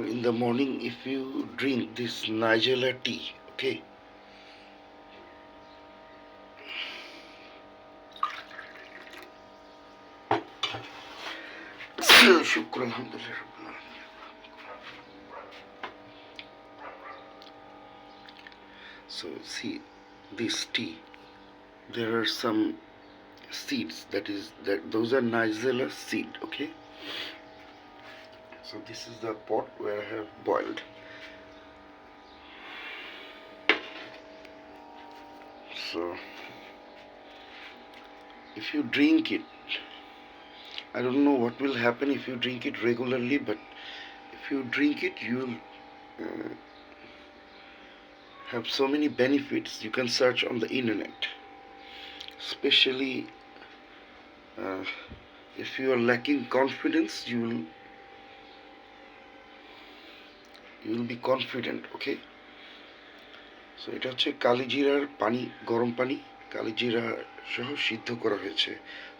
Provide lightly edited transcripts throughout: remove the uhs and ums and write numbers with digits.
in the morning if you drink this Nigella tea, okay? شكرا الحمد لله رب العالمين. So see this tea, there are some seeds, that those are Nigella seed, okay? So this is the pot where I have boiled. So if you drink it, I don't know what will happen if you drink it regularly, but if you drink it, you'll have so many benefits. You can search on the internet, especially if you are lacking confidence, you will be confident, okay? So এটা হচ্ছে কালিজিরার পানি, গরম পানি কালিজিরা সহ সিদ্ধ করা হয়েছে।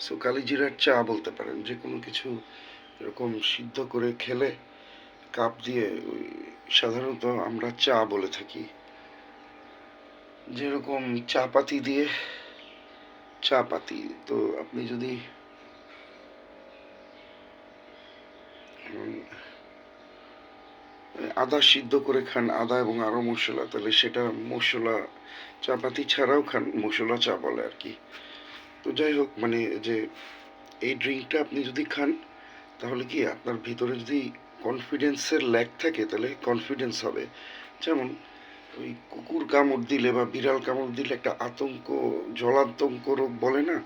সো কালিজিরার চা বলতে পারেন, যে কোনো কিছু এরকম সিদ্ধ করে খেলে কাপ দিয়ে, সাধারণত আমরা চা বলে থাকি, যেরকম চা পাতি দিয়ে চা পাতি। তো আপনি যদি আদা সিদ্ধ করে খান, আদা এবং আরো মশলা, তাহলে সেটা মশলা চাপাতি ছাড়াও খান, মশলা চা বলে আর কি। তো যাই হোক, মানে যে এই ড্রিঙ্কটা আপনি যদি খান, তাহলে কি আপনার ভিতরে যদি কনফিডেন্সের ল্যাক থাকে, তাহলে কনফিডেন্স হবে। যেমন ওই কুকুর কামড় দিলে বা বিড়াল কামড় দিলে একটা আতঙ্ক, জলাতঙ্ক রোগ বলে না,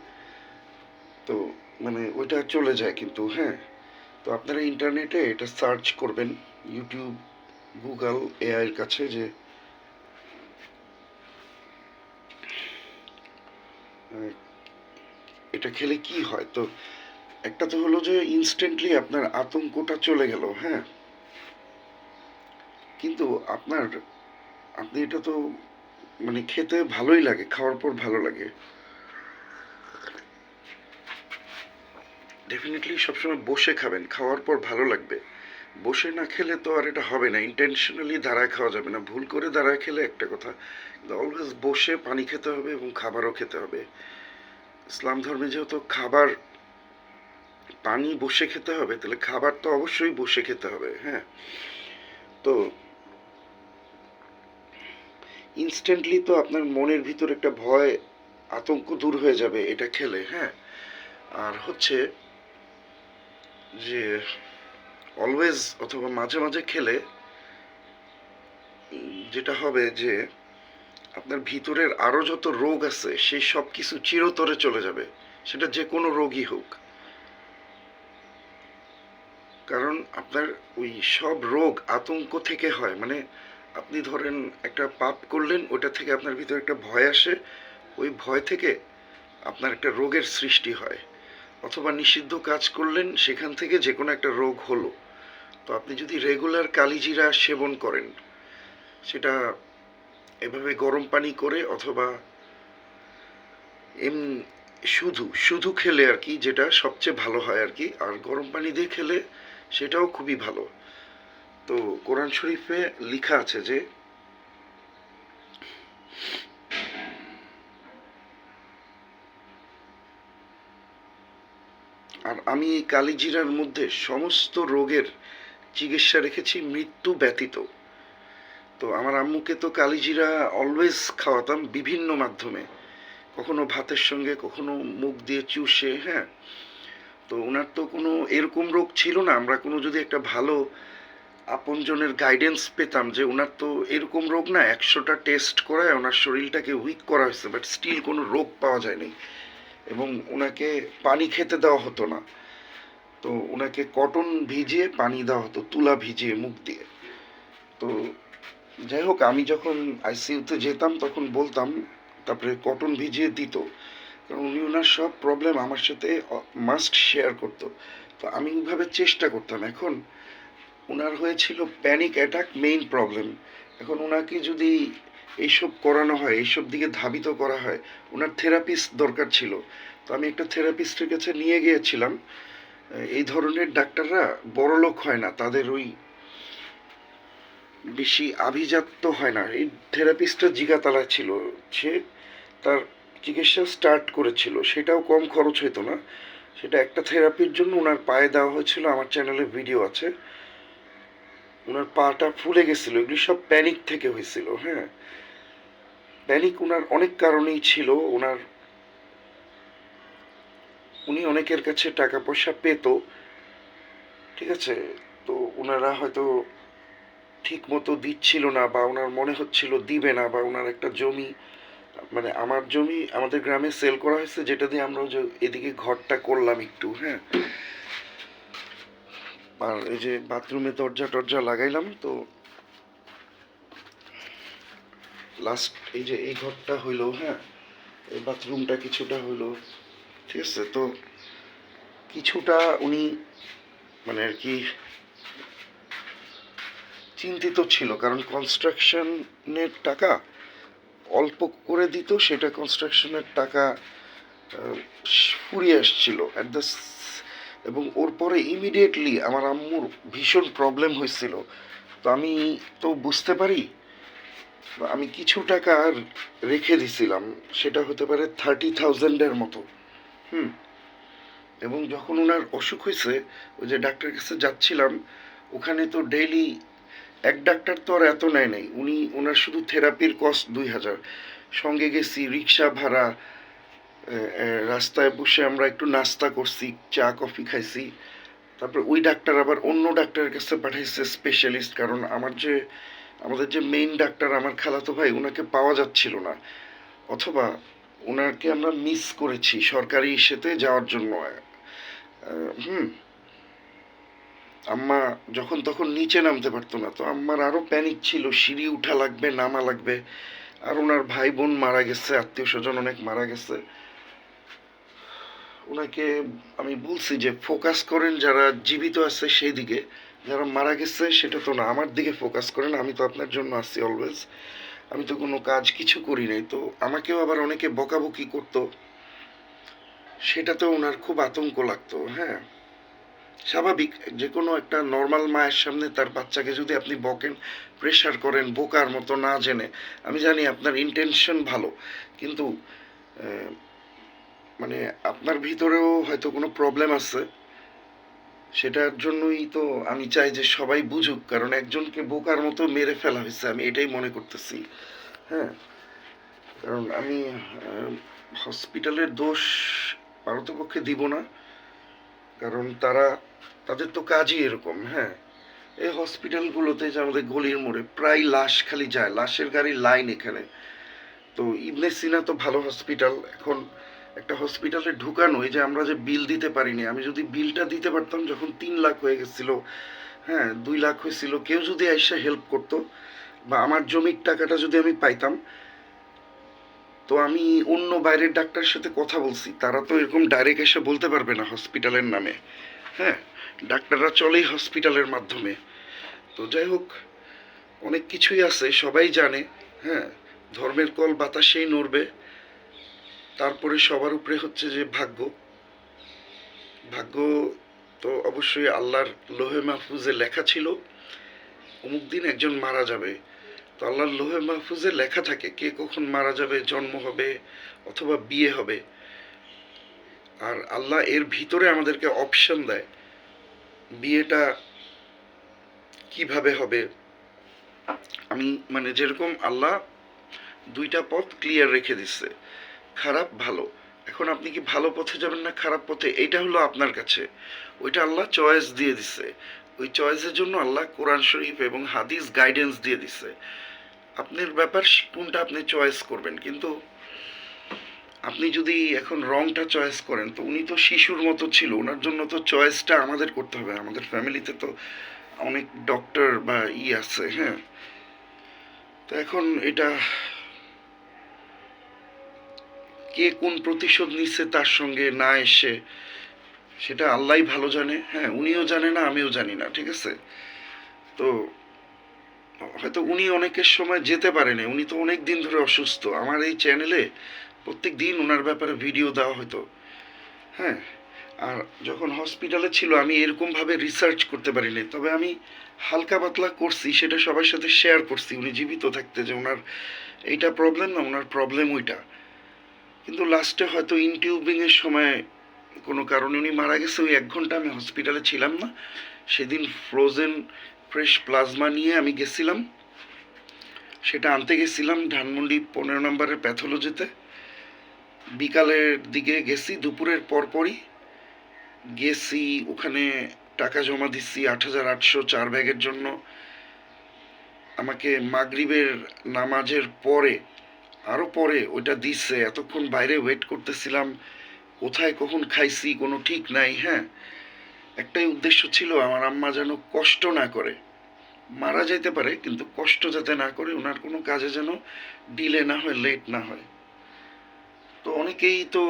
তো মানে ওইটা চলে যায় কিন্তু। হ্যাঁ, তো আপনারা ইন্টারনেটে এটা সার্চ করবেন, ইউটিউব, গুগল, এআই এর কাছে, যে এটা খেলে কি হয়। তো একটা তো হলো যে ইনস্ট্যান্টলি আপনার আতঙ্কটা চলে গেল, হ্যাঁ, কিন্তু আপনি এটা তো মানে খেতে ভালোই লাগে, খাওয়ার পর ভালো লাগে। ডেফিনেটলি সবসময় বসে খাবেন, খাওয়ার পর ভালো লাগবে। বসে না খেলে তো আর এটা হবে না, ইন্টেনশনালি দাঁড়ায় খাওয়া যাবে না, ভুল করে দাঁড়ায় খেলে একটা কথা, কিন্তু অলওয়েজ বসে পানি খেতে হবে এবং খাবারও খেতে হবে। ইসলাম ধর্মে যেহেতু খাবার পানি বসে খেতে হবে, তাহলে খাবার তো অবশ্যই বসে খেতে হবে। হ্যাঁ, তো ইনস্ট্যান্টলি তো আপনার মনের ভিতর একটা ভয়, আতঙ্ক দূর হয়ে যাবে এটা খেলে। হ্যাঁ, আর হচ্ছে যে অলওয়েজ অথবা মাঝে মাঝে খেলে যেটা হবে যে আপনার ভিতরের আরো যত রোগ আছে সেই সব কিছু চিরতরে চলে যাবে, সেটা যে কোনো রোগই হোক। কারণ আপনার ওই সব রোগ আতঙ্ক থেকে হয়। মানে আপনি ধরেন একটা পাপ করলেন, ওটা থেকে আপনার ভিতরে একটা ভয় আসে, ওই ভয় থেকে আপনার একটা রোগের সৃষ্টি হয়। অথবা নিষিদ্ধ কাজ করলেন, সেখান থেকে যে কোনো একটা রোগ হলো। তো আপনি যদি রেগুলার কালিজিরা সেবন করেন, সেটা এভাবে গরম পানি করে অথবা এম শুধু শুধু খেলে আর কি, যেটা সবচেয়ে ভালো হয় আর কি, আর গরম পানি দিয়ে খেলে সেটাও খুবই ভালো। তো কোরআন শরীফে লেখা আছে যে আর আমি এই কালিজিরার মধ্যে সমস্ত রোগের চিকিৎসা রেখেছি মৃত্যু ব্যতীত। তো আমার আম্মুকে তো কালিজিরা অলওয়েজ খাওয়াতাম বিভিন্ন মাধ্যমে, কখনো ভাতের সঙ্গে, কখনো মুখ দিয়ে চুষে। হ্যাঁ, তো ওনার তো কোনো এরকম রোগ ছিল না, আমরা কোনো যদি একটা ভালো আপনজনের গাইডেন্স পেতাম যে ওনার তো এরকম রোগ না, 100টা টেস্ট করায় ওনার শরীরটাকে উইক করা হয়েছে, বাট স্টিল কোনো রোগ পাওয়া যায়নি, এবং ওনাকে পানি খেতে দেওয়া হতো না। তো ওনাকে কটন ভিজিয়ে পানি দেওয়া হতো, তুলা ভিজিয়ে মুখ দিয়ে। তো যাই হোক, আমি যখন আইসিইউতে যেতাম তখন বলতাম, তারপরে কটন ভিজিয়ে দিত, কারণ উনি ওনার সব প্রবলেম আমার সাথে মাস্ট শেয়ার করতো। তো আমি ওইভাবে চেষ্টা করতাম। এখন ওনার হয়েছিল প্যানিক অ্যাটাক, মেইন প্রবলেম। এখন ওনাকে যদি এইসব করানো হয়, এইসব দিকে ধাবিত করা হয়, ওনার থেরাপিস্ট দরকার ছিল। তো আমি একটা থেরাপিস্টের কাছে নিয়ে গিয়েছিলাম। এই ধরনের ডাক্তাররা বড়লোক হয় না, তাদের ওই বেশি আভিজাত্য হয় না। এই থেরাপিস্টটা জিগাতলা ছিল, সে তার চিকিৎসা স্টার্ট করেছিল, সেটাও কম খরচ হতো না। সেটা একটা থেরাপির জন্য ওনার পায়ে দেওয়া হয়েছিল, আমার চ্যানেলে ভিডিও আছে। ওনার পাটা ফুলে গেছিল, এগুলি সব প্যানিক থেকে হয়েছিল। হ্যাঁ, প্যানিক ওনার অনেক কারণেই ছিল। উনি অনেকের কাছে টাকা পয়সা পেত, ঠিক আছে, তো ওনারা হয়তো ঠিক মতো দিচ্ছিল না, বা ওনার মনে হচ্ছিল দিবে না, বা ওনার একটা জমি, মানে আমার জমি আমাদের গ্রামে সেল করা হয়েছে, যেটা দিয়ে আমরা যে এদিকে ঘরটা করলাম একটু। হ্যাঁ, আর এই যে বাথরুমে দরজা টরজা লাগাইলাম, তো লাস্ট এই যে এই ঘরটা হইলো। হ্যাঁ, এই বাথরুমটা কিছুটা হইলো, ঠিক আছে। তো কিছুটা উনি মানে আর কি চিন্তিত ছিল, কারণ কনস্ট্রাকশনের টাকা অল্প করে দিত, সেটা কনস্ট্রাকশনের টাকা ফুরিয়ে আসছিল এবং ওর পরে ইমিডিয়েটলি আমার আম্মুর ভীষণ প্রবলেম হয়েছিল। তো আমি তো বুঝতে পারি, আমি কিছু টাকা রেখে দিছিলাম, সেটা হতে পারে 30,000-এর মতো। হুম, এবং যখন ওনার অসুখ হয়েছে, ওই যে ডাক্তারের কাছে যাচ্ছিলাম, ওখানে তো ডেইলি এক ডাক্তার তো আর এত নেয় নাই, উনি ওনার শুধু থেরাপির কস্ট 2,000, সঙ্গে গেছি রিক্সা ভাড়া, রাস্তায় বসে আমরা একটু নাস্তা করছি, চা কফি খাইছি। তারপর ওই ডাক্তার আবার অন্য ডাক্তারের কাছে পাঠাইছে স্পেশালিস্ট, কারণ আমাদের যে মেইন ডাক্তার আমার খালাতো ভাই, ওনাকে পাওয়া যাচ্ছিল না, অথবা ওনাকে আমরা মিস করেছি সরকারি ইস্যুতে যাওয়ার জন্য। হুম, আম্মা যখন তখন নিচে নামতে পারতো না, তো আম্মার আরো প্যানিক ছিল, সিঁড়ি উঠা লাগবে, নামা লাগবে। আর ওনার ভাই বোন মারা গেছে, আত্মীয় স্বজন অনেক মারা গেছে। ওনাকে আমি বলছি যে ফোকাস করেন যারা জীবিত আছে সেই দিকে, যারা মারা গেছে সেটা তো না, আমার দিকে ফোকাস করেন, আমি তো আপনার জন্য আছি অলওয়েজ। আমি তো কোনো কাজ কিছু করি নাই, তো আমাকেও আবার অনেকে বকাবকি করতো, সেটাতেও ওনার খুব আতঙ্ক লাগতো। হ্যাঁ, স্বাভাবিক, যে কোনো একটা নর্মাল মায়ের সামনে তার বাচ্চাকে যদি আপনি বকেন, প্রেশার করেন বোকার মতো না জেনে, আমি জানি আপনার ইন্টেনশন ভালো, কিন্তু আহ, মানে আপনার ভিতরেও হয়তো কোনো প্রবলেম আছে। সেটার জন্যই তো আমি চাই যে সবাই বুঝুক, কারণ একজনকে বোকার মতো মেরে ফেলা হয়েছে, আমি এটাই মনে করতেছি। হ্যাঁ, কারণ আমি হসপিটালের দোষ পারতপক্ষে দিব না, কারণ তাদের তো কাজই এরকম। হ্যাঁ, এই হসপিটালগুলোতে যে আমাদের গলির মোড়ে প্রায় লাশ খালি যায়, লাশের গাড়ির লাইন এখানে। তো ইবনে সিনা তো ভালো হসপিটাল, এখন একটা হসপিটালে ঢুকানো, এই যে আমরা যে বিল দিতে পারিনি, আমি যদি বিলটা দিতে পারতাম, যখন 3 লাখ হয়ে গেছিল, হ্যাঁ 2 লাখ হয়েছিল, কেউ যদি এসে হেল্প করতো, বা আমার জমির টাকাটা যদি আমি পাইতাম, তো আমি অন্য বাইরের ডাক্তারের সাথে কথা বলছি, তারা তো এরকম ডাইরেক্ট এসে বলতে পারবে না হসপিটালের নামে। হ্যাঁ, ডাক্তাররা চলেই হসপিটালের মাধ্যমে। তো যাই হোক, অনেক কিছুই আছে, সবাই জানে। হ্যাঁ, ধর্মের কল বাতাসেই নড়বে। তারপরে সবার উপরে হচ্ছে যে ভাগ্য। ভাগ্য তো অবশ্যই আল্লাহর লোহে মাহফুজে লেখা ছিল, অমুক দিন একজন মারা যাবে। তো আল্লাহর লোহে মাহফুজে লেখা থাকে কে কখন মারা যাবে, জন্ম হবে অথবা বিয়ে হবে। আর আল্লাহ এর ভিতরে আমাদেরকে অপশন দেয়, বিয়েটা কিভাবে হবে। আমি মানে যেরকম আল্লাহ 2টা পথ ক্লিয়ার রেখে দিচ্ছে, খারাপ ভালো। এখন আপনি কি ভালো পথে যাবেন না খারাপ পথে, এইটা হলো আপনার কাছে, ওইটা আল্লাহ চয়েস দিয়ে দিছে। ওই চয়েসের জন্য আল্লাহ কোরআন শরীফ এবং হাদিস গাইডেন্স দিয়ে দিছে। আপনার ব্যাপার কোনটা আপনি চয়েস করবেন। কিন্তু আপনি যদি এখন রংটা চয়েস করেন, তো উনি তো শিশুর মতো ছিল, ওনার জন্য তো চয়েসটা আমাদের করতে হবে। আমাদের ফ্যামিলিতে তো অনেক ডক্টর বা আছে। হ্যাঁ, তো এখন এটা কে কোন প্রতিশোধ নিচ্ছে তার সঙ্গে না এসে, সেটা আল্লাহই ভালো জানে। হ্যাঁ, উনিও জানে না, আমিও জানি না, ঠিক আছে। তো হয়তো উনি অনেকের সময় যেতে পারেনি, উনি তো অনেক দিন ধরে অসুস্থ, আমার এই চ্যানেলে প্রত্যেক দিন ওনার ব্যাপারে ভিডিও দেওয়া হতো। হ্যাঁ, আর যখন হসপিটালে ছিল আমি এরকমভাবে রিসার্চ করতে পারিনি, তবে আমি হালকা পাতলা করছি, সেটা সবার সাথে শেয়ার করছি উনি জীবিত থাকতে, যে ওনার এইটা প্রবলেম না, ওনার প্রবলেম ওইটা। কিন্তু লাস্টে হয়তো ইনটিউবিংয়ের সময় কোনো কারণে উনি মারা গেছে। ওই 1 ঘন্টা আমি হসপিটালে ছিলাম না। সেদিন ফ্রোজেন ফ্রেশ প্লাজমা নিয়ে আমি গেছিলাম, সেটা আনতে গেছিলাম ধানমন্ডি 15 নম্বরের প্যাথোলজিতে। বিকালের দিকে গেছি, দুপুরের পরপরই গেছি ওখানে, টাকা জমা দিচ্ছি 8,800 4 ব্যাগের জন্য। আমাকে মাগরিবের নামাজের পরে, আরও পরে ওইটা দিচ্ছে। এতক্ষণ বাইরে ওয়েট করতেছিলাম, কোথায় কখন খাইছি কোনো ঠিক নাই। হ্যাঁ, একটাই উদ্দেশ্য ছিল আমার আম্মা যেন কষ্ট না করে, মারা যেতে পারে কিন্তু কষ্ট যাতে না করে, ওনার কোনো কাজে যেন ডিলে না হয়, লেট না হয়। তো অনেকেই তো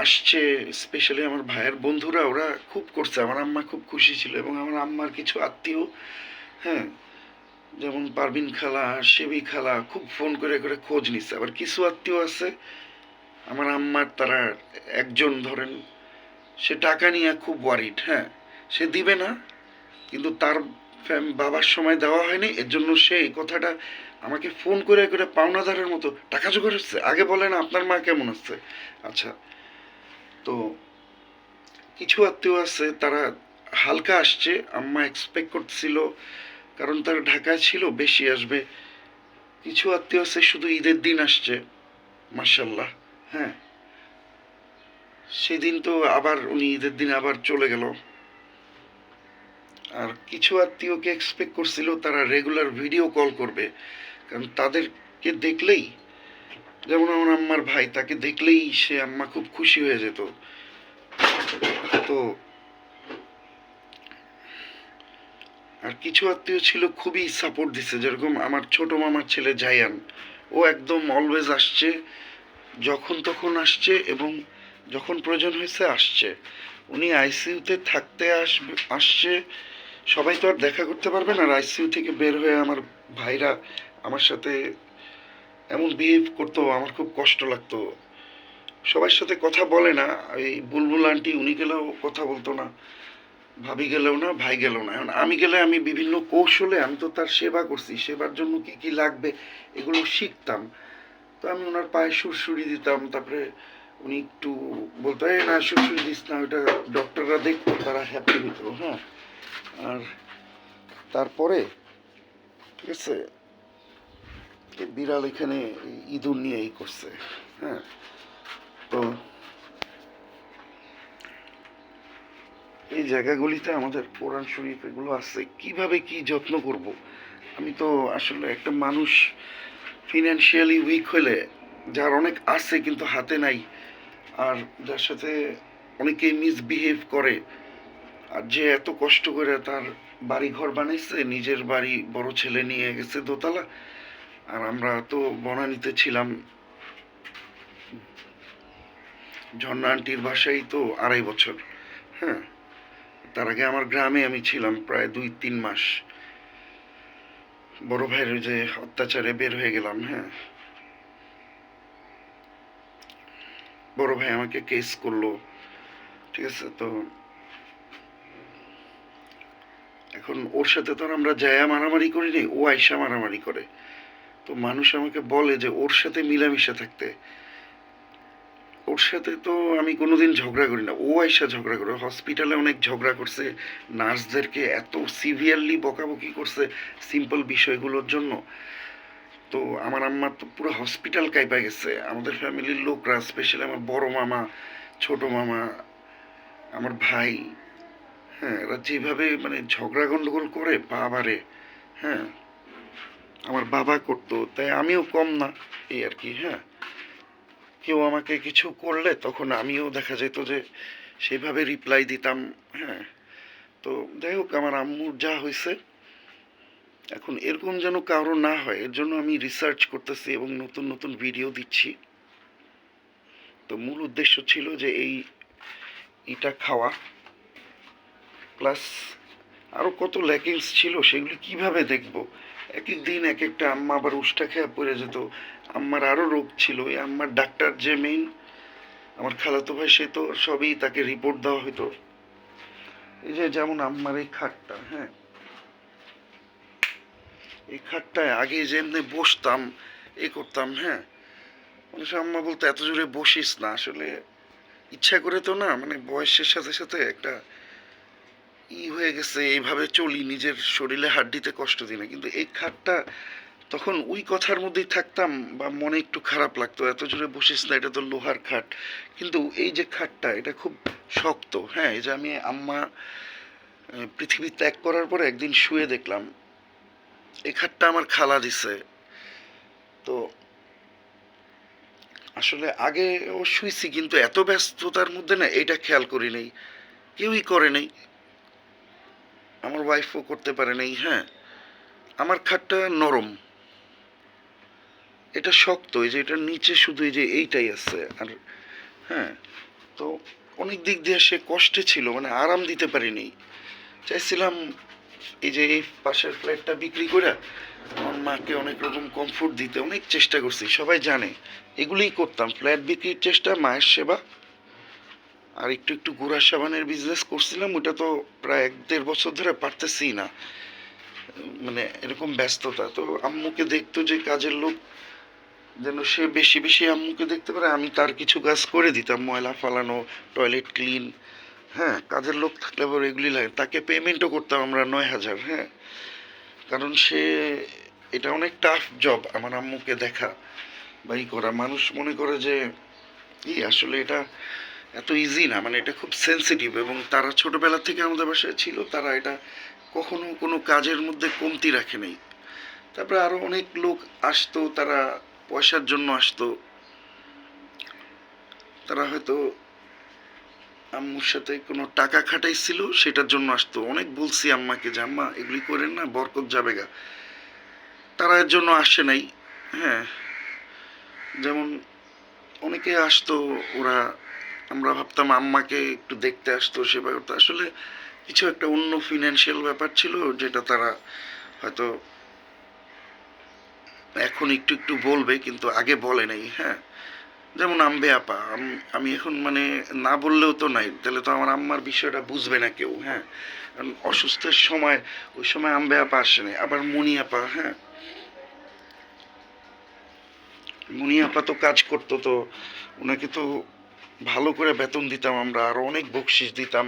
আসছে, স্পেশালি আমার ভাইয়ের বন্ধুরা, ওরা খুব করছে। আমার আম্মা খুব খুশি ছিল, এবং আমার আম্মার কিছু আত্মীয়, হ্যাঁ, যেমন পারভিন খালা, শেবি খালা, খুব ফোন করে করে খোঁজ নিচ্ছে। আবার কিছু আত্মীয় আছে আমার আম্মার, তারা একজন ধরেন সে টাকা নিয়ে খুব ওয়ারিড, হ্যাঁ, সে দিবে না, কিন্তু তার বাবার সময় দেওয়া হয়নি, এর জন্য সে এই কথাটা আমাকে ফোন করে করে পাওনাদারের মতো টাকা জোগাড় হচ্ছে, আগে বলে না আপনার মা কেমন আছে। আচ্ছা, তো কিছু আত্মীয় আছে তারা হালকা আসছে, আম্মা এক্সপেক্ট করছিল, কারণ তারা ঢাকায় ছিল, বেশি আসবে। কিছু আত্মীয় আছে শুধু ঈদের দিন আসছে, মার্শাল্লাহ। হ্যাঁ, সেদিন তো আবার উনি ঈদের দিন আবার চলে গেল। আর কিছু আত্মীয়কে এক্সপেক্ট করছিল তারা রেগুলার ভিডিও কল করবে, কারণ তাদেরকে দেখলেই, যেমন আমার আম্মার ভাই, তাকে দেখলেই সে আম্মা খুব খুশি হয়ে যেত। তো আর কিছু আত্মীয় ছিল খুবই সাপোর্ট দিছে, যেরকম আমার ছোট মামার ছেলে জায়ান, ও একদম অলওয়েজ আসছে, যখন তখন আসছে, এবং যখন প্রয়োজন হয়েছে আসছে। উনি আইসিইউতে থাকতে আসছে, সবাই তো আর দেখা করতে পারবে না। আর আইসিইউ থেকে বের হয়ে আমার ভাইরা আমার সাথে এমন বিহেভ করতো, আমার খুব কষ্ট লাগতো। সবার সাথে কথা বলে না, এই বুলবুল আন্টি উনি গেলেও কথা বলতো না, ভাবি গেলেও না, ভাই গেলেও না। এখন আমি গেলে আমি বিভিন্ন কৌশলে, আমি তো তার সেবা করছি, সেবার জন্য কি কি লাগবে এগুলো শিখতাম। তো আমি ওনার পায়ে সুরসুরি দিতাম, তারপরে উনি একটু বলতো এই না সুরসুরি দিস না, ওইটা ডক্টররা দেখতো, তারা হ্যাপি হতো। হ্যাঁ, আর তারপরে ঠিক আছে, বিড়াল এখানে ইঁদুর নিয়ে এই করছে। হ্যাঁ, তো এই জায়গাগুলিতে আমাদের কোরআন শরীফ এগুলো আছে, কিভাবে কি যত্ন করব। আমি তো আসলে একটা মানুষ ফিনান্সিয়ালি উইক হলে, যার অনেক আছে কিন্তু হাতে নাই, আর যার সাথে অনেকেই মিসবিহেভ করে, আর যে এত কষ্ট করে তার বাড়ি ঘর বানাইছে, নিজের বাড়ি বড় ছেলে নিয়ে গেছে দোতলা, আর আমরা তো বনানীতে ছিলাম, ঝর্ণা আন্টির বাসায় তো 2.5 বছর। হ্যাঁ, তার আগে আমার গ্রামে আমি ছিলাম প্রায় 2-3 মাস। বড় ভাইয়ের ওই যে অত্যাচারে বের হয়ে গেলাম। হ্যাঁ, বড় ভাই আমাকে কেস করলো, ঠিক আছে। তো এখন ওর সাথে তো আর আমরা জায়া মারামারি করিনি, ও আয়সা মারামারি করে। তো মানুষ আমাকে বলে যে ওর সাথে মিলামিশা থাকতে, ওর সাথে তো আমি কোনোদিন ঝগড়া করি না, ও আয়সা ঝগড়া করে। হসপিটালে অনেক ঝগড়া করছে, নার্সদেরকে এত সিভিয়ারলি বকাবকি করছে সিম্পল বিষয়গুলোর জন্য। তো আমার আম্মার তো পুরো হসপিটাল কাইপা গেছে, আমাদের ফ্যামিলির লোকরা, স্পেশালি আমার বড় মামা, ছোট মামা, আমার ভাই। হ্যাঁ, এরা যেভাবে মানে ঝগড়া গন্ডগোল করে বাবারে। হ্যাঁ, আমার বাবা করতো, তাই আমিও কম না, এই আর কি। হ্যাঁ, কেউ আমাকে কিছু করলে তখন আমিও দেখা যেত যে সেইভাবে রিপ্লাই দিতাম। হ্যাঁ, তো যাই হোক, আমার আম্মুর যা হয়েছে, এখন এরকম যেন কারো না হয়, এর জন্য আমি রিসার্চ করতেছি এবং নতুন নতুন ভিডিও দিচ্ছি। তো মূল উদ্দেশ্য ছিল যে এটা খাওয়া, প্লাস আরও কত ল্যাকিংস ছিল সেগুলি কিভাবে দেখব। এক এক দিন এক একটা, আম্মা আবার উষ্টা খেয়ে পড়ে যেত, আম্মার আরও রোগ ছিল, এই আম্মার ডাক্তার যে মেইন, আমার খালাতো ভাই সে তো সবই তাকে রিপোর্ট দেওয়া হতো। এই যে যেমন আমার এই খাটটা, হ্যাঁ, এই খাটটায় আগে যেমনি বসতাম, করতাম, হ্যাঁ, মানুষ আম্মা বলতো এত জোরে বসিস না, আসলে ইচ্ছা করে তো না, মানে বয়সের সাথে সাথে একটা হয়ে গেছে, এইভাবে চলি, নিজের শরীরে হাড্ডিতে কষ্ট দিই না, কিন্তু এই খাটটা তখন ওই কথার মধ্যেই থাকতাম, বা মনে একটু খারাপ লাগতো এত জোরে বসিস না, এটা তো লোহার খাট। কিন্তু এই যে খাটটা এটা খুব শক্ত, হ্যাঁ, এই যে আমি আম্মা পৃথিবী ত্যাগ করার পরে একদিন শুয়ে দেখলাম এই খাটটা আমার খালা দিছে। তো আসলে আগে ও শুইছি, কিন্তু এত ব্যস্ততার মধ্যে না এটা খেয়াল করি নাই, কেউই করে নাই, আমার ওয়াইফও করতে পারে নাই, হ্যাঁ। আমার খাটটা নরম, এটা শক্ত, এই যে এটার নিচে শুধু এই যে এইটাই আছে, আর হ্যাঁ, তো অনেক দিক দিয়ে সে কষ্টে ছিল, মানে আরাম দিতে পারিনি। চাইছিলাম এই যে এই পাশের ফ্ল্যাটটা বিক্রি করে আমার মাকে অনেক রকম কমফোর্ট দিতে অনেক চেষ্টা করছি, সবাই জানে এগুলোই করতাম, ফ্ল্যাট বিক্রির চেষ্টা, মায়ের সেবা, আর একটু একটু গুড়া সাবানের বিজনেস করছিলাম, ওটা তো প্রায় 1-1.5 বছর ধরে পারতেছি না, মানে এরকম ব্যস্ততা। তো আম্মুকে দেখতো যে কাজের লোক, যেন সে বেশি বেশি আম্মুকে দেখতে পারে, আমি তার কিছু কাজ করে দিতাম, ময়লা ফালানো, টয়লেট ক্লিন, হ্যাঁ, কাজের লোক থাকলে আবার এগুলি লাগে, তাকে পেমেন্টও করতাম আমরা 9,000, হ্যাঁ, কারণ সে, এটা অনেক টাফ জব আমার আম্মুকে দেখা বা করা, মানুষ মনে করে যে আসলে এটা এত ইজি না, মানে এটা খুব সেন্সিটিভ, এবং তারা ছোটবেলা থেকে আমাদের বাসায় ছিল, তারা এটা কখনো কোনো কাজের মধ্যে কমতি রাখে নাই। তারপরে আরো অনেক লোক আসতো, তারা পয়সার জন্য আসতো, তারা হয়তো আম্মুর সাথে কোনো টাকা খাটাইছিল সেটার জন্য আসতো, অনেক বলছি আম্মাকে যে আম্মা এগুলি করেন না, বরকত যাবে গা, তারা এর জন্য আসে নাই, হ্যাঁ। যেমন অনেকে আসতো, ওরা, আমরা ভাবতাম আম্মাকে একটু দেখতে আসতো, সেবা করতে, আসলে কিছু একটা অন্য ফিনান্সিয়াল ব্যাপার ছিল, যেটা তারা হয়তো এখন একটু একটু বলবে, কিন্তু আগে বলে নাই, হ্যাঁ। যেমন আম্বে আপা, আমি এখন মানে না বললেও তো নাই, তাহলে তো আমার আম্মার বিষয়টা বুঝবে না কেউ, হ্যাঁ, কারণ অসুস্থের সময়, ওই সময় আম্বে আপা আসে নাই, আবার মনি আপা, হ্যাঁ, মনি আপা তো কাজ করতো, তো ওনাকে তো ভালো করে বেতন দিতাম আমরা, আরো অনেক বকশিস দিতাম,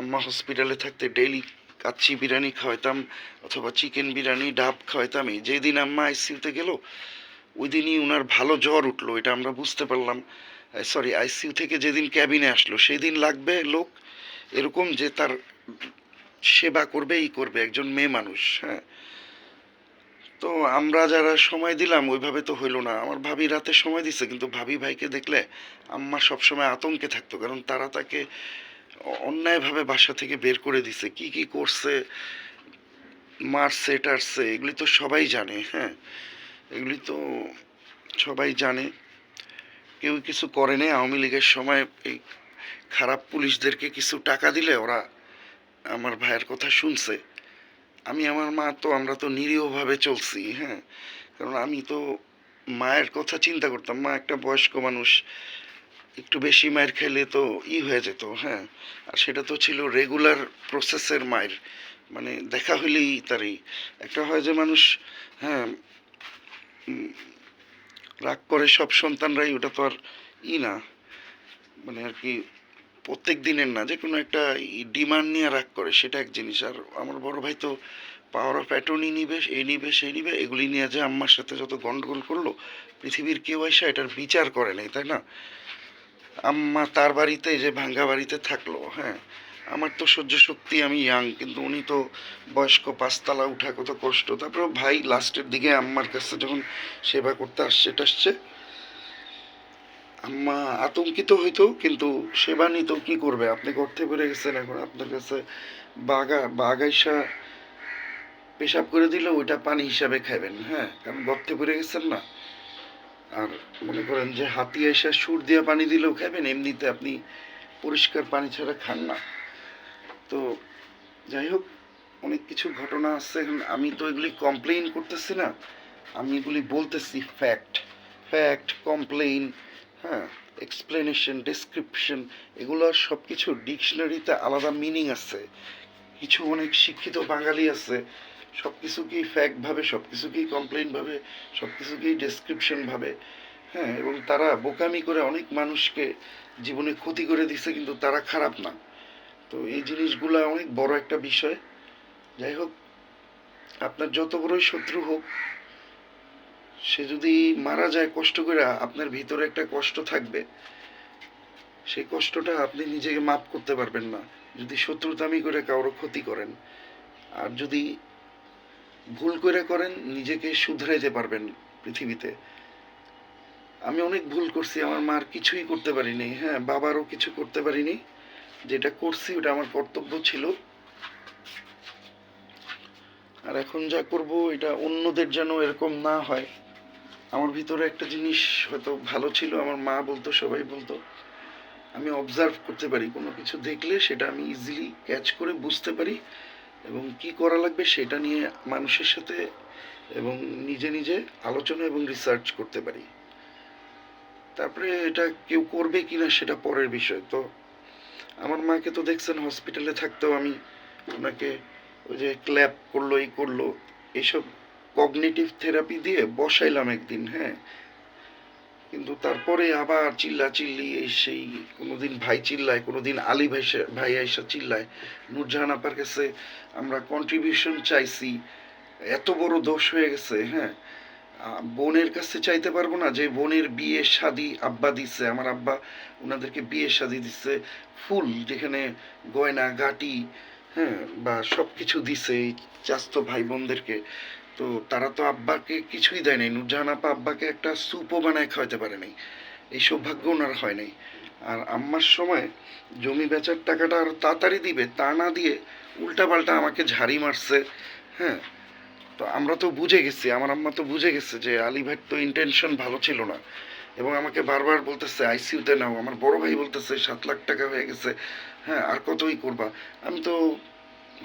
আম্মা হসপিটালে থাকতে ডেইলি কাচ্চি বিরিয়ানি খাওয়াইতাম, অথবা চিকেন বিরিয়ানি, ডাব খাওয়াইতাম। এই যেদিন আম্মা আইসিইউতে গেল ওই দিনই ওনার ভালো জ্বর উঠলো, এটা আমরা বুঝতে পারলাম। সরি, আইসিইউ থেকে যেদিন ক্যাবিনে আসলো সেই দিন লাগবে লোক এরকম যে তার সেবা করবে, করবে, একজন মেয়ে মানুষ, হ্যাঁ। তো আমরা যারা সময় দিলাম ওইভাবে তো হইলো না, আমার ভাবি রাতে সময় দিছে, কিন্তু ভাবি ভাইকে দেখলে আম্মা সবসময় আতঙ্কে থাকতো, কারণ তারা তাকে অন্যায়ভাবে বাসা থেকে বের করে দিছে, কি কি করছে, মারছে টারছে, এগুলি তো সবাই জানে, হ্যাঁ, এগুলি তো সবাই জানে। কেউ কিছু করে নাই, আওয়ামী লীগের সময় এই খারাপ পুলিশদেরকে কিছু টাকা দিলে ওরা আমার ভাইয়ের কথা শুনছে। আমি, আমার মা তো, আমরা তো নিরীহভাবে চলছি, হ্যাঁ, কারণ আমি তো মায়ের কথা চিন্তা করতাম, মা একটা বয়স্ক মানুষ, একটু বেশি মায়ের খেলে তো হয়ে যেত, হ্যাঁ, আর সেটা তো ছিল রেগুলার প্রসেসের মায়ের, মানে দেখা হইলেই তারই একটা হয় যে মানুষ, হ্যাঁ, রাগ করে সব সন্তানরাই, ওটা তো আর না, মানে আর কি প্রত্যেক দিনের না, যে কোনো একটা ডিমান্ড নিয়ে রাগ করে, সেটা এক জিনিস। আর আমার বড় ভাই তো পাওয়ার অফ অ্যাটর্নি নিবে, এই নিবে সেই নিবে, এগুলি নিয়ে যে আম্মার সাথে যত গন্ডগোল করলো, পৃথিবীর কেউ এসে এটার বিচার করে নাই, তাই না? আম্মা তার বাড়িতে, যে ভাঙ্গা বাড়িতে থাকলো, হ্যাঁ, আমার তো সহ্য শক্তি, আমি ইয়াং, কিন্তু উনি তো বয়স্ক, 5 তলা উঠা কত কষ্ট। তারপর ভাই লাস্টের দিকে আম্মার কাছে যখন সেবা করতে আসছে টাসছে, আম্মা আতঙ্কিত হইতো, কিন্তু সেবা নিত, কি করবে, আপনি গর্তে পড়ে গেছেন, এখন আপনার কাছে বাগাইসা পেশাব করে দিলে ওইটা পানি হিসাবে খাবেন, হ্যাঁ, কারণ গর্তে পড়ে গেছেন না। আর মনে করেন যে হাতি এসে সুর দিয়ে পানি দিলেও খাবেন, এমনিতে আপনি পরিষ্কার পানি ছাড়া খান না। তো যাই হোক, অনেক কিছু ঘটনা আছে, এখন আমি তো এগুলি কমপ্লেইন করতেছি না, আমি এগুলি বলতেছি ফ্যাক্ট, ফ্যাক্ট কমপ্লেইন, হ্যাঁ। এক্সপ্লেনেশন, ডেসক্রিপশন, এগুলো সব কিছু ডিকশনারিতে আলাদা মিনিং আছে। কিছু অনেক শিক্ষিত বাঙালি আছে সব কিছুকেই ফ্যাক্ট ভাবে, সব কিছুকেই কমপ্লেন ভাবে, সব কিছুকেই ডেসক্রিপশন ভাবে। হ্যাঁ, এবং তারা বোকামি করে অনেক মানুষকে জীবনে ক্ষতি করে দিছে, কিন্তু তারা খারাপ না। তো এই জিনিসগুলা অনেক বড় একটা বিষয়। যাই হোক, আপনার যত বড়ই শত্রু হোক, সে যদি মারা যায় কষ্ট করে, আপনার ভিতরে একটা কষ্ট থাকবে। সেই কষ্টটা আপনি নিজেকে মাপ করতে পারবেন না যদি শত্রুতামি করে কারো ক্ষতি করেন। আর যদি ভুল করে করেন, নিজেকে শুধরাইতে পারবেন পৃথিবীতে। আমি অনেক ভুল করছি, আমার মার কিছুই করতে পারিনি, হ্যাঁ, বাবারও কিছু করতে পারিনি। যেটা করছি ওটা আমার কর্তব্য ছিল। আর এখন যা করব এটা অন্যদের যেন এরকম না হয়। আমার ভিতরে একটা জিনিস হয়তো ভালো ছিল, আমার মা বলতো, সবাই বলতো, আমি অবজার্ভ করতে পারি। কোনো কিছু দেখলে সেটা আমি ইজিলি ক্যাচ করে বুঝতে পারি এবং কি করা লাগবে সেটা নিয়ে মানুষের সাথে এবং নিজে নিজে আলোচনা এবং রিসার্চ করতে পারি। তারপরে এটা কেউ করবে কিনা সেটা পরের বিষয়। তো আমার মাকে তো দেখছেন হসপিটালে থাকতেও আমি ওনাকে ওই যে ক্ল্যাপ করলো, এই করলো, এইসব কগনিটিভ থেরাপি দিয়ে বসাইলাম একদিন, হ্যাঁ। কিন্তু তারপরে আবার চিল্লাচিল্লি, এই সেই, কোনোদিন ভাই চিল্লায়, কোনোদিন আলী ভাই ভাই আইসা চিল্লায়। নূরজাহান আপার কাছে আমরা কন্ট্রিবিউশন চাইছি, এত বড় দোষ হয়ে গেছে, হ্যাঁ। বোনের কাছে চাইতে পারবো না যে বোনের বিয়ে শাদি আব্বা দিচ্ছে, আমার আব্বা ওনাদেরকে বিয়ে শাদি দিচ্ছে ফুল, যেখানে গয়না গাটি, হ্যাঁ, বা সব কিছু দিছে এই চাস্তো ভাই বোনদেরকে। তো তারা তো আব্বাকে কিছুই দেয় নাই। নূরজাহান আপা আব্বাকে একটা স্যুপও বানায় খাওয়াতে পারে নাই, এই সৌভাগ্য ওনার হয় নাই। আর আম্মার সময় জমি বেচার টাকাটা আরো তাড়াতাড়ি দিবে, তা না দিয়ে উল্টাপাল্টা আমাকে ঝাড়ি মারছে, হ্যাঁ। তো আমরা তো বুঝে গেছি, আমার আম্মা তো বুঝে গেছে যে আলী ভাইয়ের তো ইন্টেনশন ভালো ছিল না, এবং আমাকে বারবার বলতেছে আইসিইউতে নাও। আমার বড় ভাই বলতেছে 7 লাখ টাকা হয়ে গেছে, হ্যাঁ, আর কতই করবা। আমি তো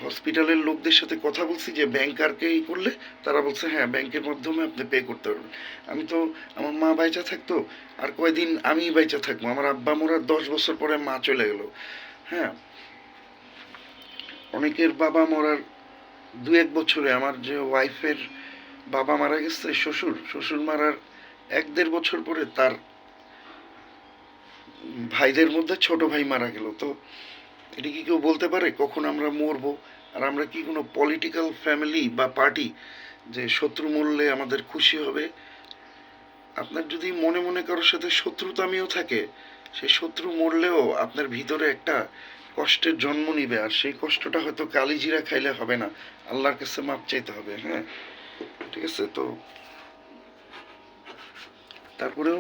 হসপিটালের লোকদের সাথে কথা বলছি যে ব্যাংকারকেই করলে, তারা বলছে হ্যাঁ ব্যাংকের মাধ্যমে আপনি পে করতে পারবেন। আমি তো, আমার মা বাইচা থাকতো আর কয়দিন আমি বাইচা থাকবো, আমার আব্বা মোরার 10 বছর পরে মা চলে গেল, হ্যাঁ। অনেকের বাবা মরার 2-1 বছরে, আমার যে ওয়াইফের বাবা মারা গেছে, শ্বশুর শ্বশুর মারার 1-1.5 বছর পরে তার ভাইদের মধ্যে ছোট ভাই মারা গেল। তো এটা কি কেউ বলতে পারে কখন আমরা মরবো? আর আমরা কি কোনো পলিটিক্যাল ফ্যামিলি বা পার্টি যে শত্রু মরলে আমাদের খুশি হবে? আপনার যদি মনে মনে কারোর সাথে শত্রুতামিও থাকে, সেই শত্রু মরলেও আপনার ভিতরে একটা কষ্টের জন্ম নিবে, আর সেই কষ্টটা হয়তো কালিজিরা খাইলে হবে না, আল্লাহর কাছে মাপ চাইতে হবে, হ্যাঁ। ঠিক আছে, তো তারপরেও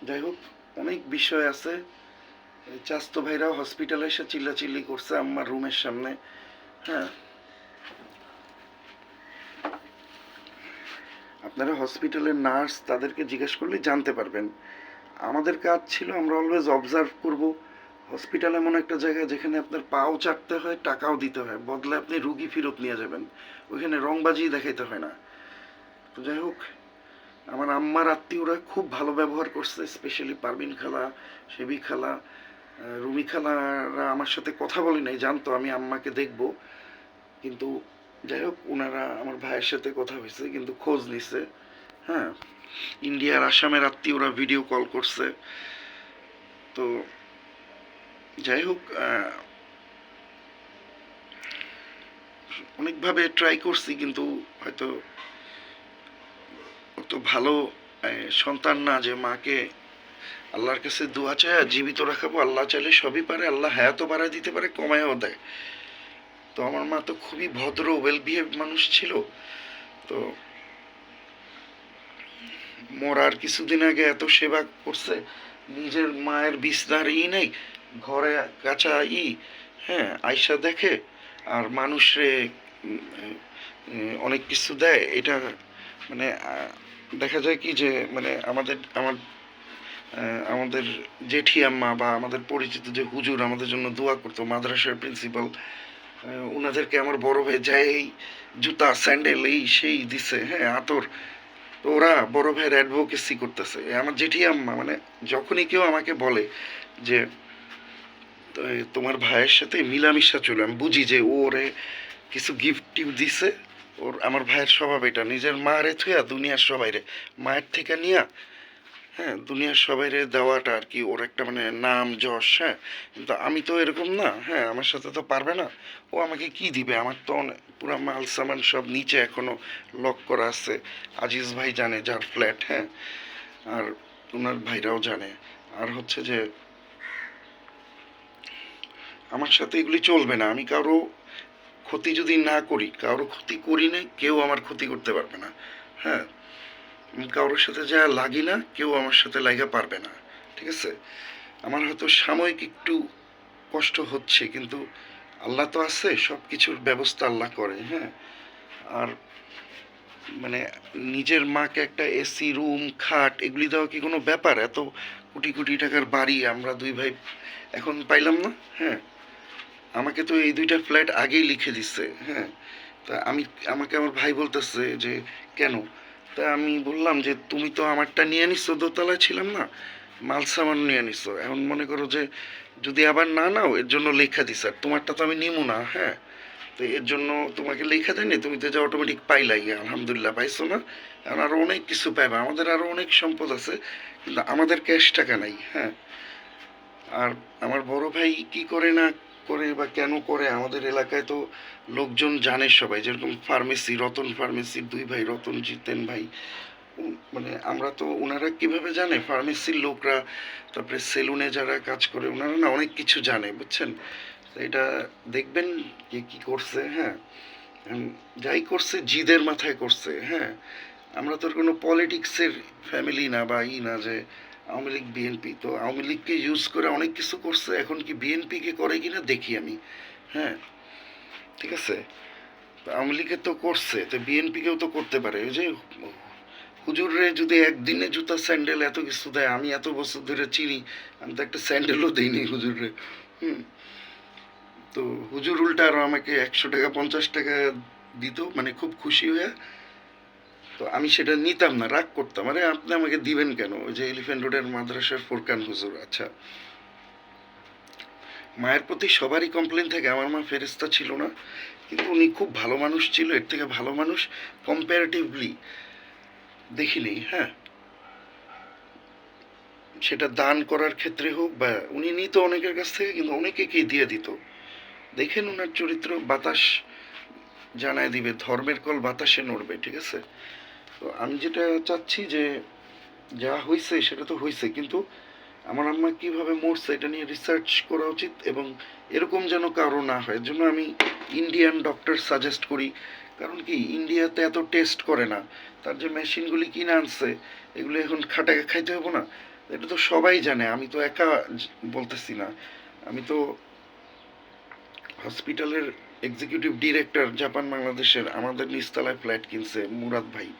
যাই হোক, অনেক বিষয় আছে। এই চাস্তো ভাইরাও হসপিটালে এসে চিল্লাচিল্লি করছে আম্মার রুমের সামনে, হ্যাঁ। আপনারা হসপিটালের নার্স তাদেরকে জিজ্ঞেস করলে জানতে পারবেন। আমাদের কাজ ছিল আমরা অলওয়েজ অবজার্ভ করব। হসপিটাল এমন একটা জায়গা যেখানে আপনার পাও চাটতে হয়, টাকাও দিতে হয়, বদলে আপনি রুগী ফেরত নিয়ে যাবেন। ওইখানে রংবাজি দেখাইতে হয় না। তো যাই হোক, আমার আম্মার আত্মীয়রা খুব ভালো ব্যবহার করছে, স্পেশালি পারভিন খালা, সেবি খালা, রুমি খালারা আমার সাথে কথা বলে নাই, জানতো আমি আম্মাকে দেখব। কিন্তু যাই হোক, ওনারা আমার ভাইয়ের সাথে কথা হয়েছে, কিন্তু খোঁজ নিছে, হ্যাঁ। ইন্ডিয়ার আসামের আত্মীয়রা ভিডিও কল করছে। তো যাই হোক, অনেকভাবে ট্রাই করছি, কিন্তু হয়তো অত ভালো সন্তান না যে মাকে আল্লাহর কাছে দোয়া চায় জীবিত রাখাবো। আল্লাহ চাইলে সবই পারে, আল্লাহ হায়াতও বাড়ায় দিতে পারে, কমায়ও দেয়। তো আমার মা তো খুবই ভদ্র, ওয়েল বিহেভ মানুষ ছিল। তো মরার কিছুদিন আগে এত সেবা করছে, নিজের মায়ের বিছনার নেই, ঘরে কাঁচা হ্যাঁ, আয়সা দেখে, আর মানুষরে অনেক কিছু দেয়। এটা মানে দেখা যায় কি যে মানে আমাদের জেঠি আম্মা বা আমাদের পরিচিত যে হুজুর আমাদের জন্য দোয়া করতো, মাদ্রাসার প্রিন্সিপাল, ওনাদেরকে আমার বড় ভাই যায় এই জুতা স্যান্ডেল এই সেই দিছে, হ্যাঁ, আতর। তো ওরা বড় ভাইয়ের অ্যাডভোকেসি করতেছে। আমার জেঠি আম্মা মানে যখনই কেউ আমাকে বলে যে তোমার ভাইয়ের সাথে মিলামিশা চলে, আমি বুঝি যে ও ওরে কিছু গিফট টিফট দিছে। ওর আমার ভাইয়ের স্বভাব এটা, নিজের মা রে থুয়া দুনিয়ার সবাইরে মায়ের থেকে নিয়া, হ্যাঁ, দুনিয়ার সবাইরে দেওয়াটা আর কি ওর একটা মানে নাম যশ। হ্যাঁ, কিন্তু আমি তো এরকম না। হ্যাঁ, আমার সাথে তো পারবে না। ও আমাকে কি দিবে? আমার তো পুরা মাল সামান সব নিচে এখনো লক করা আছে। আজিজ ভাই জানে, যার ফ্ল্যাট। হ্যাঁ, আর ওনার ভাইরাও জানে। আর হচ্ছে যে আমার সাথে এগুলি চলবে না। আমি কারো ক্ষতি যদি না করি, কারো ক্ষতি করি না, কেউ আমার ক্ষতি করতে পারবে না। হ্যাঁ, আমি কারোর সাথে যা লাগি না, কেউ আমার সাথে লাগা পারবে না। ঠিক আছে? আমার হয়তো সাময়িক একটু কষ্ট হচ্ছে, কিন্তু আল্লাহ তো আছে, সব কিছুর ব্যবস্থা আল্লাহ করে। হ্যাঁ, আর মানে নিজের মাকে একটা এসি রুম, খাট এগুলি দেওয়া কি কোনো ব্যাপার? এত কোটি কোটি টাকার বাড়ি আমরা দুই ভাই এখন পাইলাম না। হ্যাঁ, আমাকে তো এই দুইটা ফ্ল্যাট আগেই লিখে দিচ্ছে। হ্যাঁ, তা আমাকে আমার ভাই বলতেছে যে কেন? তা আমি বললাম যে তুমি তো আমারটা নিয়ে নিচ্ছ, দোতলায় ছিলাম না, মাল সামান নিয়ে নিচ্ছ। এখন মনে করো যে যদি আবার না নাও, এর জন্য লেখা দিস। আর তোমারটা তো আমি নিবো না। হ্যাঁ, তো এর জন্য তোমাকে লেখা দেয়নি, তুমি তো যা অটোমেটিক পাইলাই, আলহামদুলিল্লাহ পাইছো না? এখন আরো অনেক কিছু পাইবা, আমাদের আরো অনেক সম্পদ আছে, কিন্তু আমাদের ক্যাশ টাকা নাই। হ্যাঁ, আর আমার বড় ভাই কি করে না করে বা কেন করে, আমাদের এলাকায় তো লোকজন জানে সবাই। যেরকম ফার্মেসি, রতন ফার্মেসির দুই ভাই, রতন জিতেন ভাই, মানে আমরা তো, ওনারা কিভাবে জানে ফার্মেসির লোকরা, তারপরে সেলুনে যারা কাজ করে ওনারা না অনেক কিছু জানে, বুঝছেন? তো এটা দেখবেন যে কি করছে। হ্যাঁ, যাই করছে জিদের মাথায় করছে। হ্যাঁ, আমরা তো কোনো পলিটিক্সের ফ্যামিলি না বা না যে আওয়ামী লীগ বিএনপি। তো আওয়ামী লীগকে ইউজ করে অনেক কিছু করছে, এখন কি বিএনপিকে করে কিনা দেখি আমি। হ্যাঁ, ঠিক আছে? তো আওয়ামী লীগের তো করছে, তো বিএনপিকেও তো করতে পারে। ওই যে হুজুররে যদি একদিনে জুতা স্যান্ডেল এত কিছু দেয়, আমি এত বছর ধরে চিনি, আমি তো একটা স্যান্ডেলও দিইনি হুজুররে। হুম, তো হুজুর উল্টা আরো আমাকে 100 টাকা 50 টাকা দিত, মানে খুব খুশি হয়ে। তো আমি সেটা নিতাম না, রাগ করতাম, আরে আপনি আমাকে দিবেন কেন? ওই যে এলিফ্যান্ট রোডের মাদ্রাসার ফোরকান হুজুর। আচ্ছা, মায়ের প্রতি সবারই কমপ্লেন থাকে, আমার মা ফেরেস্তা ছিল না, কিন্তু উনি খুব ভালো মানুষ ছিল। এর থেকে ভালো মানুষ কম্পারেটিভলি দেখিনি। হ্যাঁ, সেটা দান করার ক্ষেত্রে হোক, বা উনি নিত অনেকের কাছ থেকে, কিন্তু অনেকেকেই দিয়ে দিত। দেখেন ওনার চরিত্র, বাতাস জানায় দিবে, ধর্মের কল বাতাসে নড়বে। ঠিক আছে? তো আমি যেটা চাচ্ছি যে যা হয়েছে সেটা তো হয়েছে, কিন্তু আমার আম্মা কিভাবে মরছে এটা নিয়ে রিসার্চ করা উচিত, এবং এরকম যেন কারো না হয়। এর জন্য আমি ইন্ডিয়ান ডক্টর সাজেস্ট করি। কারণ কি, ইন্ডিয়াতে এত টেস্ট করে না, তার যে মেশিনগুলি কিনে আনছে এগুলো এখন খাটাকে খাইতে হবো না? এটা তো সবাই জানে, আমি তো একা বলতেছি না। আমি তো হসপিটালের এক্সিকিউটিভ ডিরেক্টর, জাপান বাংলাদেশের, আমাদের নিচতলায় ফ্ল্যাট কিনছে মুরাদ ভাই।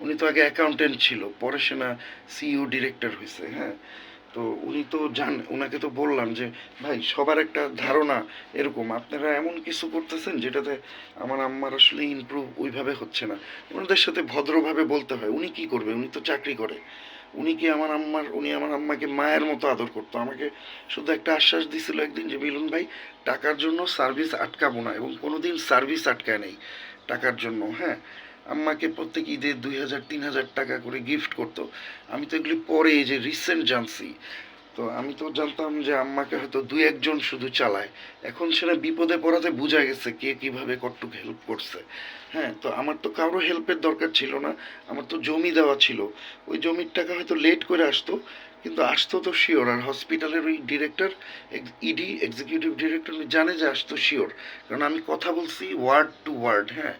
উনি তো আগে অ্যাকাউন্টেন্ট ছিল, পরে সে না সিইও ডিরেক্টর হয়েছে। হ্যাঁ, তো উনি তো ওনাকে তো বললাম যে ভাই, সবার একটা ধারণা এরকম, আপনারা এমন কিছু করতেছেন যেটাতে আমার আম্মার আসলে ইমপ্রুভ ওইভাবে হচ্ছে না। ওনাদের সাথে ভদ্রভাবে বলতে হয়। উনি কি করবে? উনি তো চাকরি করে। উনি আমার আম্মাকে মায়ের মতো আদর করতো। আমাকে শুধু একটা আশ্বাস দিছিল একদিন যে মিলন ভাই, টাকার জন্য সার্ভিস আটকাবো না, এবং কোনোদিন সার্ভিস আটকায় নেই টাকার জন্য। হ্যাঁ, আম্মাকে প্রত্যেক ঈদে 2000 3000 টাকা করে গিফট করতো। আমি তো এগুলি পরে এই যে রিসেন্ট জানছি। তো আমি তো জানতাম যে আম্মাকে হয়তো দুই একজন শুধু চালায়। এখন সেটা বিপদে পড়াতে বোঝা গেছে কে কিভাবে কতটুক হেল্প করছে। হ্যাঁ, তো আমার তো কারো হেল্পের দরকার ছিল না। আমার তো জমি দেওয়া ছিল, ওই জমির টাকা হয়তো লেট করে আসতো, কিন্তু আসতো তো শিওর। আর হসপিটালের ওই ডিরেক্টর, ইডি এক্সিকিউটিভ ডিরেক্টর, উনি জানে যে আসতো শিওর, কারণ আমি কথা বলছি ওয়ার্ড টু ওয়ার্ড। হ্যাঁ,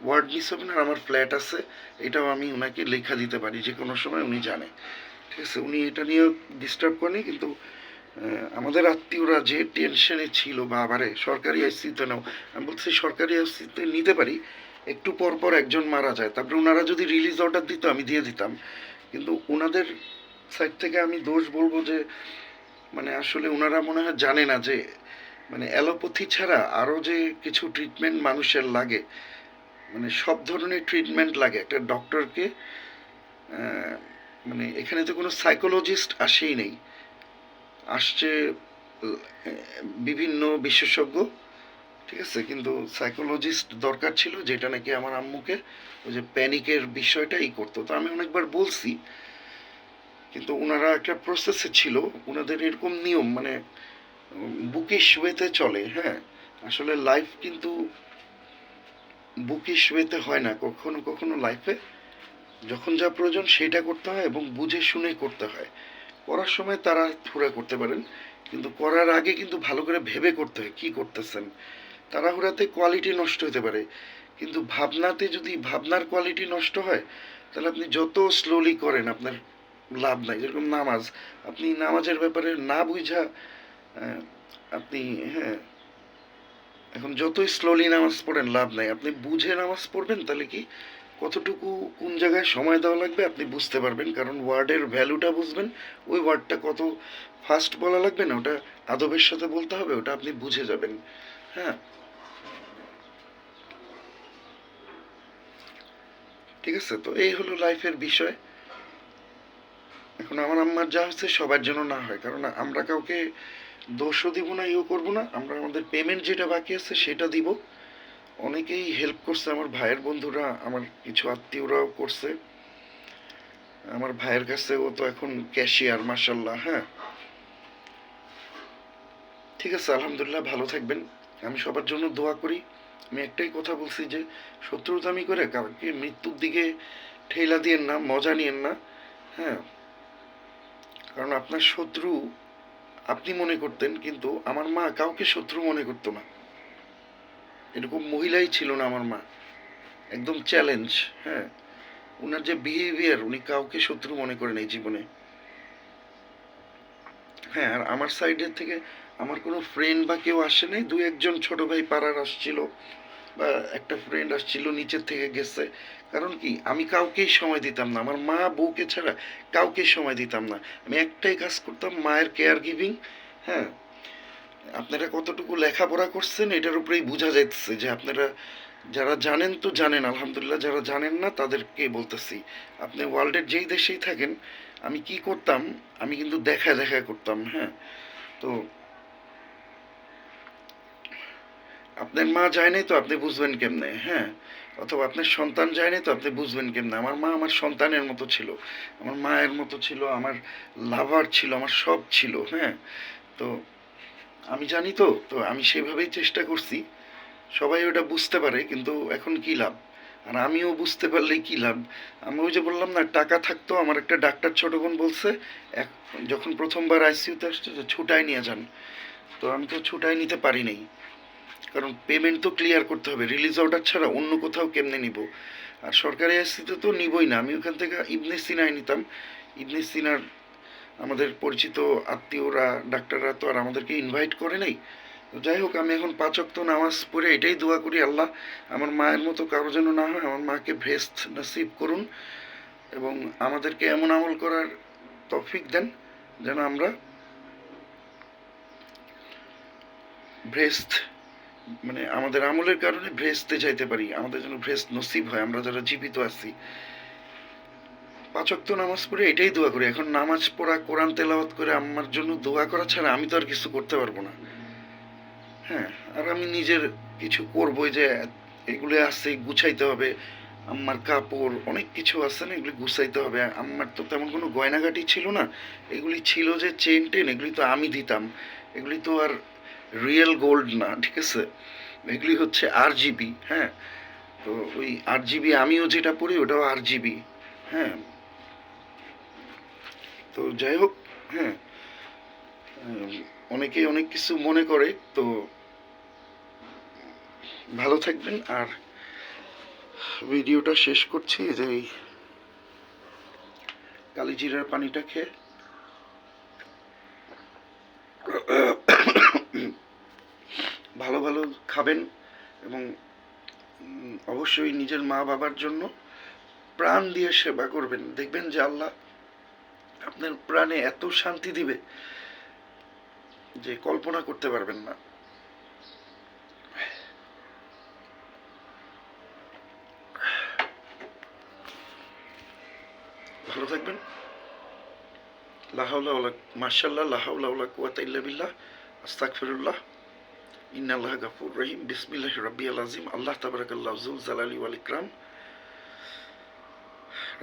ওয়ার্ড মিস হবে না। আর আমার ফ্ল্যাট আছে, এটাও আমি ওনাকে লেখা দিতে পারি যে কোনো সময়, উনি জানে। ঠিক আছে, উনি এটা নিয়ে ডিস্টার্ব করেনি। কিন্তু আমাদের আত্মীয়রা যে টেনশনে ছিল, বাবারে সরকারি আইসিতে নাও, আমি বলছি সরকারি আইসিতে নিতে পারি, একটু পর পর একজন মারা যায়, তারপরে ওনারা যদি রিলিজ অর্ডার দিত আমি দিয়ে দিতাম। কিন্তু ওনাদের সাইড থেকে আমি দোষ বলবো যে মানে আসলে ওনারা মনে হয় জানে না যে মানে অ্যালোপ্যাথি ছাড়া আরও যে কিছু ট্রিটমেন্ট মানুষের লাগে, মানে সব ধরনের ট্রিটমেন্ট লাগে একটা ডক্টরকে। আহ, মানে এখানে তো কোনো সাইকোলজিস্ট আসেই নেই, আসছে বিভিন্ন বিশেষজ্ঞ, ঠিক আছে, কিন্তু সাইকোলজিস্ট দরকার ছিল, যেটা নাকি আমার আম্মুকে ওই যে প্যানিকের বিষয়টাই করতো। তো আমি অনেকবার বলছি, কিন্তু ওনারা একটা প্রসেসে ছিল, ওনাদের এরকম নিয়ম, মানে বুকিশ ওয়েতে চলে। হ্যাঁ, আসলে লাইফ কিন্তু বুকিশ ওয়েতে হয় না, কখনো কখনো লাইফে যখন যা প্রয়োজন সেটা করতে হয় এবং বুঝে শুনে করতে হয়। করার সময় তারা থুড়া করতে পারেন, কিন্তু করার আগে কিন্তু ভালো করে ভেবে করতে হয় কি করতেছেন। তাড়াহুড়াতে কোয়ালিটি নষ্ট হতে পারে, কিন্তু ভাবনাতে যদি ভাবনার কোয়ালিটি নষ্ট হয়, তাহলে আপনি যত স্লোলি করেন আপনার লাভ নাই। যেরকম নামাজ, আপনি নামাজের ব্যাপারে না বুঝা আহ, আপনি, হ্যাঁ, এখন যতই স্লোলি নামাজ পড়েন লাভ নাই। আপনি বুঝে নামাজ পড়বেন, তাহলে কি কতটুকু কোন জায়গায় সময় দেওয়া লাগবে আপনি বুঝতে পারবেন, কারণ ওয়ার্ডের ভ্যালুটা বুঝবেন। ওই ওয়ার্ডটা কত ফাস্ট বলা লাগবে না, ওটা আদবের সাথে বলতে হবে, ওটা আপনি বুঝে যাবেন। হ্যাঁ, ঠিক আছে, তো এই হলো লাইফের বিষয়। এখন আমার আম্মার যা হচ্ছে সবার জন্য না হয়, কারণ আমরা কাউকে দোষও দিব না, ইও করবো না। আমরা আমাদের পেমেন্ট যেটা বাকি আছে সেটা দিব। অনেকেই হেল্প করছে, আমার ভাইয়ের বন্ধুরা, আমার কিছু আত্মীয়রাও করছে। আমার ভাইয়ের কাছে ও তো এখন ক্যাশিয়ার, মাসাল্লাহ। হ্যাঁ, ঠিক আছে, আলহামদুলিল্লাহ, ভালো থাকবেন। আমি সবার জন্য দোয়া করি। আমি একটাই কথা বলছি যে শত্রুতামি করে কাউকে মৃত্যুর দিকে ঠেলা দিয়েন না, মজা নিয়েন না। হ্যাঁ, কারণ আপনার শত্রু আপনি মনে করতেন, কিন্তু আমার মা কাউকে শত্রু মনে করতো না। এরকম মহিলাই ছিল না আমার মা, একদম চ্যালেঞ্জ। হ্যাঁ, ওনার যে বিহেভিয়ার, উনি কাউকে শত্রু মনে করেন এই জীবনে। হ্যাঁ, আর আমার সাইডের থেকে আমার কোনো ফ্রেন্ড বা কেউ আসে নাই, দু একজন ছোট ভাই পাড়ার আসছিল, বা একটা ফ্রেন্ড আসছিল নিচের থেকে গেছে। কারণ কি, আমি কাউকেই সময় দিতাম না, আমার মা বউকে ছাড়া কাউকে সময় দিতাম না। আমি একটাই কাজ করতাম, মায়ের কেয়ার গিভিং। হ্যাঁ, আপনারা কতটুকু লেখাপড়া করছেন এটার উপরেই বোঝা যাচ্ছে, যে আপনারা যারা জানেন তো জানেন, আলহামদুলিল্লাহ, যারা জানেন না তাদেরকে বলতেছি। আপনি ওয়ার্ল্ডের যেই দেশেই থাকেন, আমি কি করতাম, আমি কিন্তু দেখা দেখা করতাম। হ্যাঁ, তো আপনার মা যায় নাই তো আপনি বুঝবেন কেমনে? হ্যাঁ, অথবা আপনার সন্তান যায় নাই তো আপনি বুঝবেন কেমনে? আমার মা আমার সন্তানের মতো ছিল, আমার মায়ের মতো ছিল, আমার লাভার ছিল, আমার সব ছিল। হ্যাঁ, তো আমি জানি তো, তো আমি সেভাবেই চেষ্টা করছি সবাই ওটা বুঝতে পারে, কিন্তু এখন কি লাভ? আর আমিও বুঝতে পারলেই কি লাভ? আমি ওই যে বললাম না, টাকা থাকতো, আমার একটা ডাক্তার ছোট বোন বলছে, এক যখন প্রথমবার আইসিইউতে আসছে যে ছুটায় নিয়ে যান, তো আমি তো ছুটায় নিতে পারি নাই, কারণ পেমেন্ট তো ক্লিয়ার করতে হবে, রিলিজ অর্ডার ছাড়া অন্য কোথাও কেমনে নিব। আর সরকারি আইসিইউতে তো নিবই না, আমি ওখান থেকে ইবনে সিনায় নিতাম। ইবনে সিনার আমাদের পরিচিত আত্মীয়রা, ডাক্তাররা তো আর আমাদেরকে ইনভাইট করে নাই। তো যাই হোক, আমি এখন 5 ওয়াক্ত নামাজ পড়ে এটাই দোয়া করি, আল্লাহ আমার মায়ের মতো কারো যেন না হয়, আমার মাকে ভেস্ট নসিব করুন, এবং আমাদেরকে এমন আমল করার তৌফিক দেন যেন আমরা ভ্রেস্ট, মানে আমাদের আমলের কারণে ভ্রেস্তে যাইতে পারি, আমাদের যেন ভ্রেস্ট নসিব হয়, আমরা যারা জীবিত আছি। 5 ওয়াক্ত নামাজ পড়ে এটাই দোয়া করি। এখন নামাজ পড়া, কোরআন তেলাওয়াত করে আম্মার জন্য দোয়া করা ছাড়া আমি তো আর কিছু করতে পারবো না। হ্যাঁ, আর আমি নিজের কিছু করবোই, যে এগুলো আছে গুছাইতে হবে, আম্মার কাপড় অনেক কিছু আছে না, এগুলি গুছাইতে হবে। আম্মার তো তেমন কোনো গয়নাগাটি ছিল না, এগুলি ছিল যে চেন টেন, এগুলি তো আমি দিতাম। এগুলি তো আর রিয়েল গোল্ড না, ঠিক আছে, এগুলি হচ্ছে RGB। হ্যাঁ, তো ওই RGB, আমিও যেটা পড়ি ওটাও RGB। হ্যাঁ, তো যাই হোক। হ্যাঁ, অনেকে অনেক কিছু মনে করে। তো ভালো থাকবেন, আর ভিডিওটা শেষ করছি যে এই কালিজিরার পানিটা খেয়ে ভালো ভালো খাবেন, এবং অবশ্যই নিজের মা বাবার জন্য প্রাণ দিয়ে সেবা করবেন। দেখবেন যে আল্লাহ আপনার প্রাণে এত শান্তি দিবে যে কল্পনা করতে পারবেন না। ভালো থাকবেন। লা হাওলা ওয়ালা মাশাআল্লাহ, লা হাওলা ওয়ালা কুওয়াতা ইল্লা বিল্লাহ, আস্তাগফিরুল্লাহ, ইন্নাল্লাহা গাফুরুর রহিম, বিসমিল্লাহির রাব্বিল আযীম, আল্লাহ তাবারাকাল্লাহু যুল জালালি ওয়াল ইকরাম,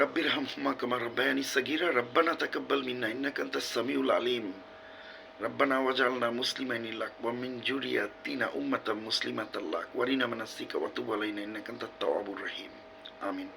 রাব্বিরহামহুমা কামা রাব্বায়ানি সাগীরা, রাব্বানা তাকাব্বাল মিন্না ইন্নাকা আনতাস সামিউল আলীম, রাব্বানা ওয়াজআলনা মুসলিমাইনি লাক ওয়া মিন যুররিয়াতিনা উম্মাতাম মুসলিমাতাল লাক ওয়ারিনা মানাসিকা ওয়া তুব আলাইনা ইন্নাকা আনতাত তাওয়াবুর রহিম। আমিন।